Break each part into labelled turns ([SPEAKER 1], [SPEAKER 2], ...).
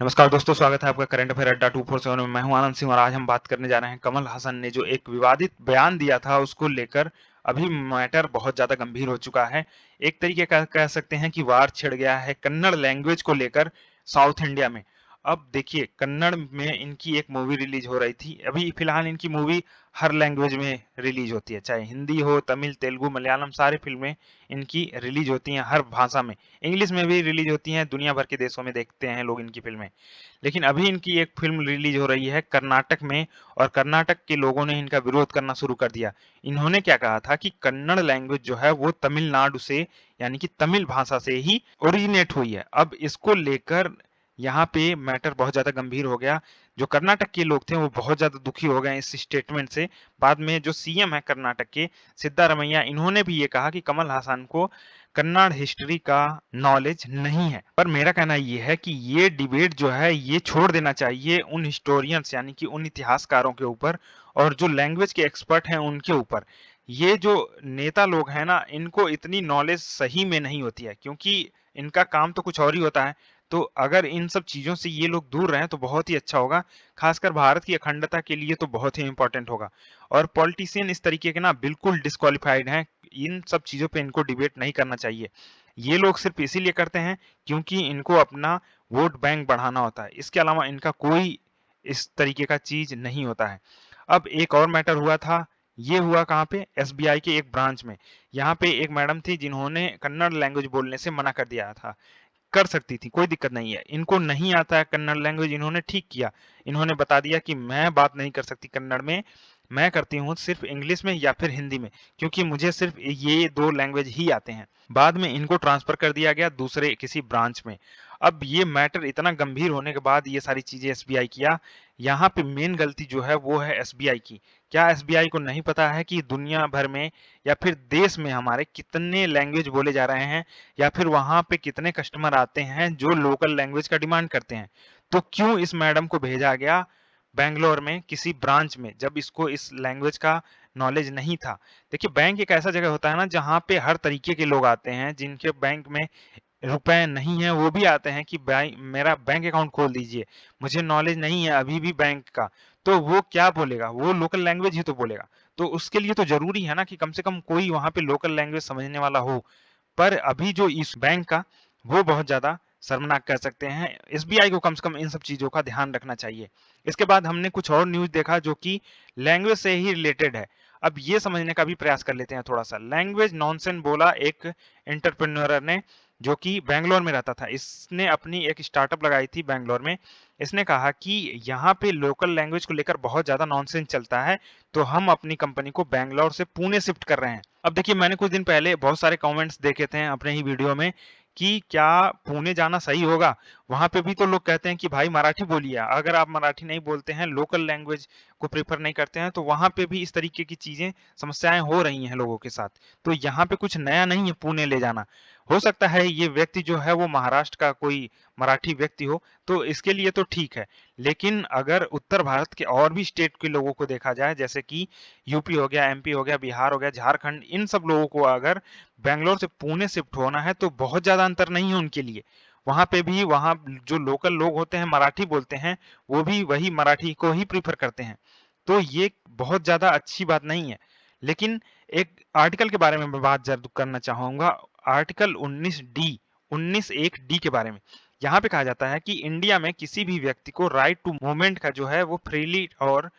[SPEAKER 1] नमस्कार दोस्तों, स्वागत है आपका करंट अफेयर अड्डा 247 में। मैं हूं आनंद सिंह और आज हम बात करने जा रहे हैं कमल हासन ने जो एक विवादित बयान दिया था उसको लेकर। अभी मैटर बहुत ज्यादा गंभीर हो चुका है। एक तरीके का कह सकते हैं कि वार छिड़ गया है कन्नड़ लैंग्वेज को लेकर साउथ इंडिया में। अब देखिए, कन्नड़ में इनकी एक मूवी रिलीज हो रही थी। अभी फिलहाल इनकी मूवी हर लैंग्वेज में रिलीज होती है, चाहे हिंदी हो, तमिल, तेलुगु, मलयालम, सारी फिल्में इनकी रिलीज होती हैं हर भाषा में। इंग्लिश में भी रिलीज होती हैं, दुनिया भर के देशों में देखते हैं लोग इनकी फिल्में। लेकिन अभी इनकी एक फिल्म रिलीज हो रही है कर्नाटक में, और कर्नाटक के लोगों ने इनका विरोध करना शुरू कर दिया। इन्होंने क्या कहा था कि कन्नड़ लैंग्वेज जो है वो तमिलनाडु से, यानी कि तमिल भाषा से ही ओरिजिनेट हुई है। अब इसको लेकर यहाँ पे मैटर बहुत ज्यादा गंभीर हो गया। जो कर्नाटक के लोग थे वो बहुत ज्यादा दुखी हो गए इस स्टेटमेंट से। बाद में जो सीएम है कर्नाटक के, सिद्धारमैया, इन्होंने भी ये कहा कि कमल हासन को कन्नड़ हिस्ट्री का नॉलेज नहीं है। पर मेरा कहना ये है कि ये डिबेट जो है ये छोड़ देना चाहिए उन हिस्टोरियंस, यानी कि उन इतिहासकारों के ऊपर और जो लैंग्वेज के एक्सपर्ट हैं उनके ऊपर। ये जो नेता लोग हैं ना, इनको इतनी नॉलेज सही में नहीं होती है, क्योंकि इनका काम तो कुछ और ही होता है। तो अगर इन सब चीजों से ये लोग दूर रहें तो बहुत ही अच्छा होगा। खासकर भारत की अखंडता के लिए तो बहुत ही इंपॉर्टेंट होगा। और पॉलिटिशियन इस तरीके के ना बिल्कुल डिस्क्वालिफाइड हैं। इन सब चीजों पे इनको डिबेट नहीं करना चाहिए। ये लोग सिर्फ इसीलिए करते हैं क्योंकि इनको अपना वोट बैंक बढ़ाना होता है। इसके अलावा इनका कोई इस तरीके का चीज नहीं होता है। अब एक और मैटर हुआ था। ये हुआ कहाँ पे? एसबीआई के एक ब्रांच में। यहाँ पे एक मैडम थी जिन्होंने कन्नड़ लैंग्वेज बोलने से मना कर दिया था। कर सकती थी, कोई दिक्कत नहीं है। इनको नहीं आता है कन्नड़ लैंग्वेज, इन्होंने ठीक किया। इन्होंने बता दिया कि मैं बात नहीं कर सकती कन्नड़ में, मैं करती हूँ सिर्फ इंग्लिश में या फिर हिंदी में, क्योंकि मुझे सिर्फ ये दो लैंग्वेज ही आते हैं। बाद में इनको ट्रांसफर कर दिया गया दूसरे किसी ब्रांच में। अब ये मैटर इतना गंभीर होने के बाद ये सारी चीजें एसबीआई किया। यहाँ पे मेन गलती जो है वो है एसबीआई की। क्या एसबीआई को नहीं पता है कि दुनिया भर में या फिर देश में हमारे कितने लैंग्वेज बोले जा रहे हैं, या फिर वहां पे कितने कस्टमर आते हैं जो लोकल लैंग्वेज का डिमांड करते हैं? तो क्यों इस मैडम को भेजा गया बैंगलोर में किसी ब्रांच में, जब इसको इस लैंग्वेज का नॉलेज नहीं था? देखिए, बैंक एक ऐसा जगह होता है ना जहाँ पे हर तरीके के लोग आते हैं। जिनके बैंक में रुपए नहीं है वो भी आते हैं कि बैंक, मेरा बैंक अकाउंट खोल दीजिए। मुझे नॉलेज नहीं है अभी भी बैंक का। तो वो क्या बोलेगा? वो लोकल लैंग्वेज ही तो बोलेगा। तो उसके लिए तो जरूरी है ना कि कम से कम कोई वहां पे लोकल लैंग्वेज समझने वाला हो। पर अभी जो इस बैंक का, वो बहुत ज्यादा शर्मनाक कह सकते हैं। एसबीआई को कम से कम इन सब चीजों का ध्यान रखना चाहिए। इसके बाद हमने कुछ और न्यूज देखा जो कि लैंग्वेज से ही रिलेटेड है। अब ये समझने का भी प्रयास कर लेते हैं थोड़ा सा। लैंग्वेज नॉनसेंस बोला एक एंटरप्रेन्योर ने, जो कि बैंगलोर में रहता था। इसने अपनी एक स्टार्टअप लगाई थी बैंगलोर में। इसने कहा कि यहाँ पे लोकल लैंग्वेज को लेकर बहुत ज्यादा नॉनसेंस चलता है, तो हम अपनी कंपनी को बैंगलोर से पुणे शिफ्ट कर रहे हैं। अब देखिए, मैंने कुछ दिन पहले बहुत सारे कमेंट्स देखे थे अपने ही वीडियो में कि क्या पुणे जाना सही होगा? वहां पे भी तो लोग कहते हैं कि भाई मराठी बोलिए। अगर आप मराठी नहीं बोलते हैं, लोकल लैंग्वेज को प्रेफर नहीं करते हैं, तो वहां पे भी इस तरीके की चीजें, समस्याएं हो रही हैं लोगों के साथ। तो यहाँ पे कुछ नया नहीं है पुणे ले जाना। हो सकता है ये व्यक्ति जो है वो महाराष्ट्र का कोई मराठी व्यक्ति हो, तो इसके लिए तो ठीक है। लेकिन अगर उत्तर भारत के और भी स्टेट के लोगों को देखा जाए, जैसे कि यूपी हो गया, एमपी हो गया, बिहार हो गया, झारखंड, इन सब लोगों को अगर बैंगलोर से पुणे शिफ्ट होना है तो बहुत ज्यादा अंतर नहीं है उनके लिए। वहां पे भी, वहां जो लोकल लोग होते हैं मराठी बोलते हैं, वो भी वही मराठी को ही प्रीफर करते हैं। तो ये बहुत ज्यादा अच्छी बात नहीं है। लेकिन एक आर्टिकल के बारे में मैं बात जरूर करना चाहूंगा। आर्टिकल 19 डी, 19(1)(d) के बारे में। यहाँ पे कहा जाता है कि इंडिया में किसी भी व्यक्ति को राइट टू मूवमेंट का जो है वो फ्रीली और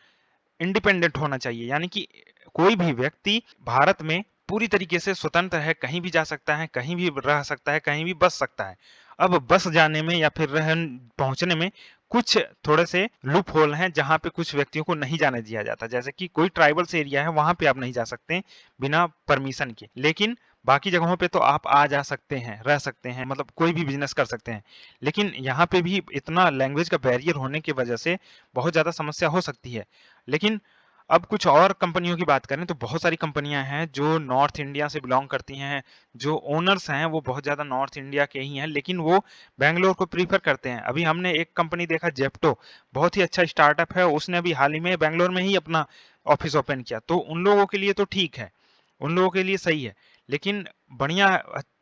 [SPEAKER 1] इंडिपेंडेंट होना चाहिए। यानी कि कोई भी व्यक्ति भारत में पूरी तरीके से स्वतंत्र है, कहीं भी जा सकता है, कहीं भी रह सकता है, कहीं भी बस सकता है। अब बस जाने में या फिर रह पहुंचने में कुछ थोड़े से लूप होल हैं जहां पे कुछ व्यक्तियों को नहीं जाने दिया जाता। जैसे कि कोई ट्राइबल्स एरिया है, वहां पे आप नहीं जा सकते बिना परमिशन के। लेकिन बाकी जगहों पे तो आप आ जा सकते हैं, रह सकते हैं, मतलब कोई भी बिजनेस कर सकते हैं। लेकिन यहाँ पे भी इतना लैंग्वेज का बैरियर होने की वजह से बहुत ज्यादा समस्या हो सकती है। लेकिन अब कुछ और कंपनियों की बात करें तो बहुत सारी कंपनियां हैं जो नॉर्थ इंडिया से बिलोंग करती हैं। जो ओनर्स हैं वो बहुत ज्यादा नॉर्थ इंडिया के ही हैं, लेकिन वो बैंगलोर को प्रीफर करते हैं। अभी हमने एक कंपनी देखा, जेप्टो, बहुत ही अच्छा स्टार्टअप है। उसने अभी हाल ही में बैंगलोर में ही अपना ऑफिस ओपन किया। तो उन लोगों के लिए तो ठीक है, उन लोगों के लिए सही है। लेकिन बढ़िया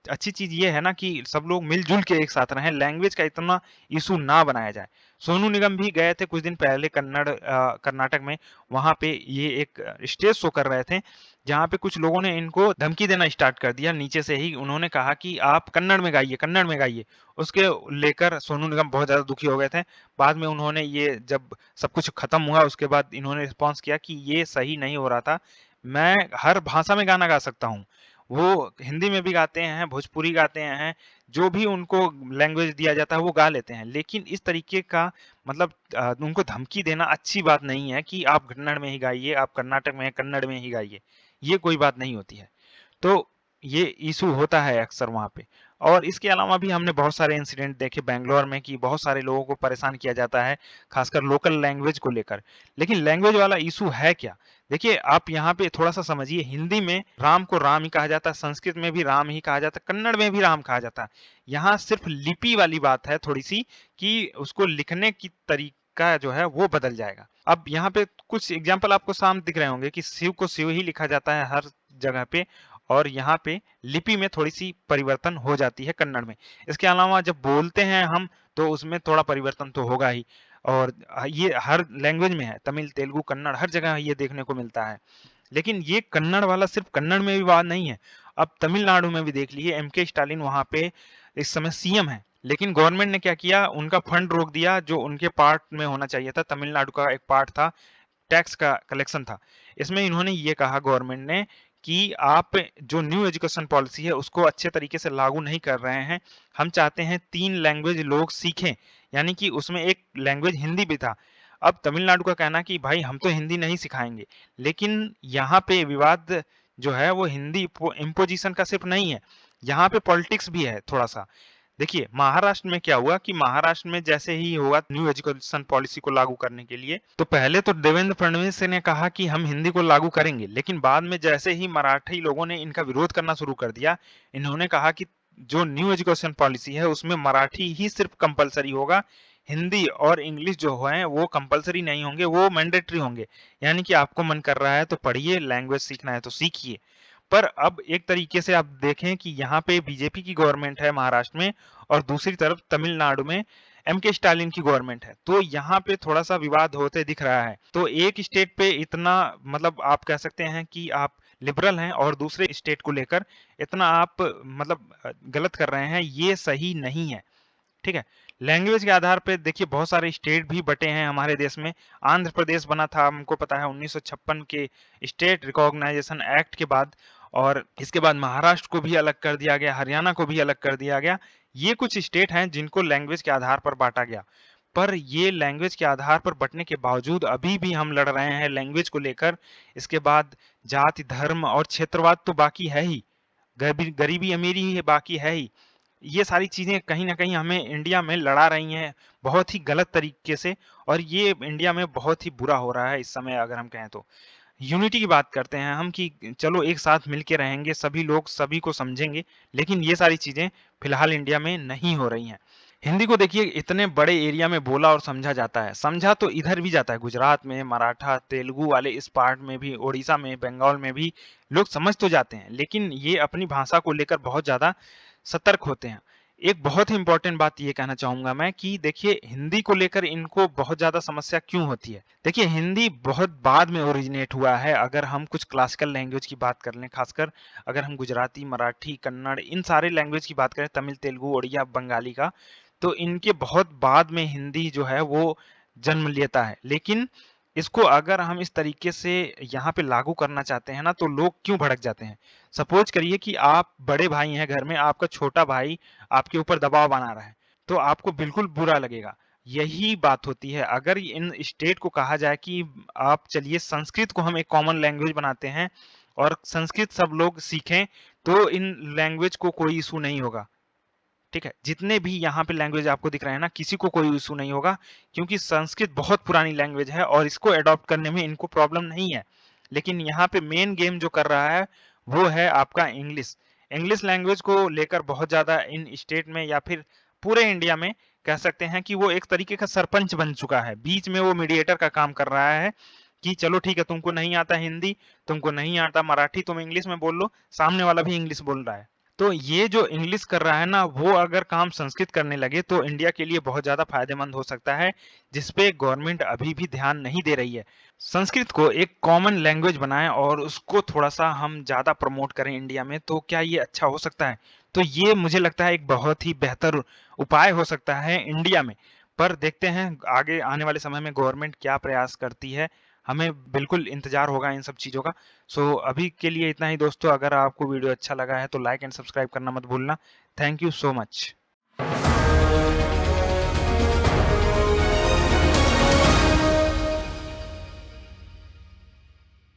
[SPEAKER 1] अच्छी चीज़ ये है ना कि सब लोग मिल-जुल के एक साथ रहें, लैंग्वेज का इतना इश्यू ना बनाया जाए। सोनू निगम भी गए थे कुछ दिन पहले कर्नाटक में, वहाँ पे ये एक स्टेज शो कर रहे थे, जहाँ पे कुछ लोगों ने इनको धमकी देना स्टार्ट कर दिया। नीचे से ही उन्होंने कहा कि आप कन्नड़ में गाइए, कन्नड़ में गाइए। उसके लेकर सोनू निगम बहुत ज़्यादा दुखी हो गए थे। बाद में उन्होंने ये जब सब कुछ खत्म हुआ उसके बाद इन्होंने रिस्पॉन्स किया कि ये सही नहीं हो रहा था। मैं हर भाषा में गाना गा सकता हूँ। वो हिंदी में भी गाते हैं, भोजपुरी गाते हैं, जो भी उनको लैंग्वेज दिया जाता है वो गा लेते हैं। लेकिन इस तरीके का मतलब उनको धमकी देना अच्छी बात नहीं है कि आप कन्नड़ में ही गाइए, आप कर्नाटक में हैं, कन्नड़ में ही गाइए। ये कोई बात नहीं होती है। तो ये इश्यू होता है अक्सर वहाँ पे। और इसके अलावा भी हमने बहुत सारे इंसिडेंट देखे बैंगलोर में कि बहुत सारे लोगों को परेशान किया जाता है, खासकर लोकल लैंग्वेज को लेकर। लेकिन लैंग्वेज वाला इश्यू है क्या? देखिए, आप यहाँ पे थोड़ा-सा समझिए, हिंदी में राम को राम ही कहा जाता है, संस्कृत में भी राम ही कहा जाता है, कन्नड़ में भी राम कहा जाता है। यहाँ सिर्फ लिपि वाली बात है थोड़ी-सी कि उसको लिखने की तरीका जो है वो बदल जाएगा। अब यहाँ पे कुछ एग्ज़ाम्पल आपको सामने दिख रहे होंगे कि शिव को शिव ही लिखा जाता है हर जगह पे, और यहाँ पे लिपि में थोड़ी-सी परिवर्तन हो जाती है कन्नड़ में। इसके अलावा जब बोलते हैं हम, तो उसमें थोड़ा परिवर्तन तो होगा ही, और ये हर लैंग्वेज में है, तमिल, तेलुगु, कन्नड़ हर जगह ये देखने को मिलता है। लेकिन ये कन्नड़ वाला सिर्फ कन्नड़ में भी बात नहीं है। अब तमिलनाडु में भी देख लीजिए, एमके स्टालिन वहाँ पे इस समय सीएम है। लेकिन गवर्नमेंट ने क्या किया, उनका फंड रोक दिया जो उनके पार्ट में होना चाहिए था। तमिलनाडु का एक पार्ट था, टैक्स का कलेक्शन था। इसमें इन्होंने ये कहा गवर्नमेंट ने कि आप जो न्यू एजुकेशन पॉलिसी है उसको अच्छे तरीके से लागू नहीं कर रहे हैं। हम चाहते हैं 3 लैंग्वेज लोग सीखें, यानी कि उसमें एक लैंग्वेज हिंदी भी था। अब तमिलनाडु का कहना कि भाई हम तो हिंदी नहीं सिखाएँगे, लेकिन यहाँ पे विवाद जो है वो हिंदी इम्पोजिशन का सिर्फ नहीं है, यहाँ पे पॉलिटिक्स भी है थोड़ा-सा। देखिए, महाराष्ट्र में क्या हुआ कि महाराष्ट्र में जैसे ही हुआ न्यू एजुकेशन पॉलिसी को लागू करने के लिए, तो पहले तो देवेंद्र फडणवीस ने कहा कि हम हिंदी को लागू करेंगे, लेकिन बाद में जैसे ही मराठी लोगों ने इनका विरोध करना शुरू कर दिया, इन्होंने कहा कि जो न्यू एजुकेशन पॉलिसी है उसमें मराठी ही सिर्फ कंपल्सरी होगा, हिंदी और इंग्लिश जो है वो कंपल्सरी नहीं होंगे, वो मैंडेटरी होंगे। यानी कि आपको मन कर रहा है तो पढ़िए, लैंग्वेज सीखना है तो सीखिए। पर अब एक तरीके से आप देखें कि यहाँ पे बीजेपी की गवर्नमेंट है महाराष्ट्र में, और दूसरी तरफ तमिलनाडु में एमके स्टालिन की गवर्नमेंट है। तो यहाँ पे थोड़ा-सा विवाद होते दिख रहा है। तो एक स्टेट पे इतना मतलब आप कह सकते हैं कि आप लिबरल हैं, और दूसरे स्टेट को लेकर इतना आप मतलब गलत कर रहे हैं, ये सही नहीं है। ठीक है? लैंग्वेज के आधार पे देखिए बहुत सारे स्टेट भी बँटे हैं हमारे देश में। आंध्र प्रदेश बना था, हमको पता है 1956 के स्टेट रिकॉग्नाइजेशन एक्ट के बाद, और इसके बाद महाराष्ट्र को भी अलग कर दिया गया, हरियाणा को भी अलग कर दिया गया। ये कुछ स्टेट हैं जिनको लैंग्वेज के आधार पर बाँटा गया। पर ये लैंग्वेज के आधार पर बँटने के बावजूद अभी भी हम लड़ रहे हैं लैंग्वेज को लेकर। इसके बाद जाति, धर्म और क्षेत्रवाद तो बाकी है ही। गरीबी-अमीरी ही बाकी है ही। ये सारी चीज़ें कहीं न कहीं हमें इंडिया में लड़ा रही हैं, बहुत ही गलत तरीके से, और ये इंडिया में बहुत ही बुरा हो रहा है इस समय अगर हम कहें तो। यूनिटी की बात करते हैं हम कि चलो एक साथ मिल के रहेंगे, सभी लोग सभी को समझेंगे, लेकिन ये सारी चीज़ें फिलहाल इंडिया में नहीं हो रही हैं। हिंदी को देखिए इतने बड़े एरिया में बोला और समझा जाता है। समझा तो इधर भी जाता है, गुजरात में, मराठा, तेलुगु वाले इस पार्ट में भी, ओडिशा में, बंगाल में भी लोग समझ तो जाते हैं, लेकिन ये अपनी भाषा को लेकर बहुत ज़्यादा सतर्क होते हैं। एक बहुत ही इम्पोर्टेंट बात ये कहना चाहूँगा मैं कि देखिए हिंदी को लेकर इनको बहुत ज़्यादा समस्या क्यों होती है? देखिए हिंदी बहुत बाद में ओरिजिनेट हुआ है, अगर हम कुछ क्लासिकल लैंग्वेज की बात कर लें, खासकर अगर हम गुजराती, मराठी, कन्नड़ इन सारे लैंग्वेज की बात करें, तमिल, तेलुगु, ओड़िया, बंगाली का, तो इनके बहुत बाद में हिंदी जो है वो जन्म लेता है। लेकिन इसको अगर हम इस तरीके से यहाँ पे लागू करना चाहते हैं ना, तो लोग क्यों भड़क जाते हैं? सपोज़ करिए कि आप बड़े भाई हैं घर में, आपका छोटा भाई आपके ऊपर दबाव बना रहा है, तो आपको बिल्कुल बुरा लगेगा। यही बात होती है, अगर इन स्टेट को कहा जाए कि आप चलिए संस्कृत को हम एक कॉमन लैंग्वेज बनाते हैं और संस्कृत सब लोग सीखें, तो इन लैंग्वेज को कोई इश्यू नहीं होगा। ठीक है? जितने भी यहाँ पे लैंग्वेज आपको दिख रहे हैं ना, किसी को कोई इश्यू नहीं होगा, क्योंकि संस्कृत बहुत पुरानी लैंग्वेज है और इसको अडॉप्ट करने में इनको प्रॉब्लम नहीं है। लेकिन यहाँ पे मेन गेम जो कर रहा है, वो है आपका इंग्लिश। इंग्लिश लैंग्वेज को लेकर बहुत ज़्यादा इन स्टेट में या फिर पूरे इंडिया में कह सकते हैं कि वो एक तरीके का सरपंच बन चुका है। बीच में वो मीडिएटर का काम कर रहा है कि चलो ठीक है, तुमको नहीं आता हिंदी, तुमको नहीं आता मराठी, तुम इंग्लिश में बोल लो, सामने वाला भी इंग्लिश बोल रहा है। तो ये जो इंग्लिश कर रहा है ना, वो अगर काम संस्कृत करने लगे तो इंडिया के लिए बहुत ज़्यादा फ़ायदेमंद हो सकता है, जिस पे गवर्नमेंट अभी भी ध्यान नहीं दे रही है। संस्कृत को एक कॉमन लैंग्वेज बनाएँ और उसको थोड़ा-सा हम ज़्यादा प्रमोट करें इंडिया में, तो क्या ये अच्छा हो सकता है? तो ये मुझे लगता है एक बहुत ही बेहतर उपाय हो सकता है इंडिया में। पर देखते हैं आगे आने वाले समय में गवर्नमेंट क्या प्रयास करती है। हमें बिल्कुल इंतज़ार होगा इन सब चीज़ों का। सो अभी के लिए इतना ही दोस्तों। अगर आपको वीडियो अच्छा लगा है तो लाइक एंड सब्सक्राइब करना मत भूलना। Thank you so much.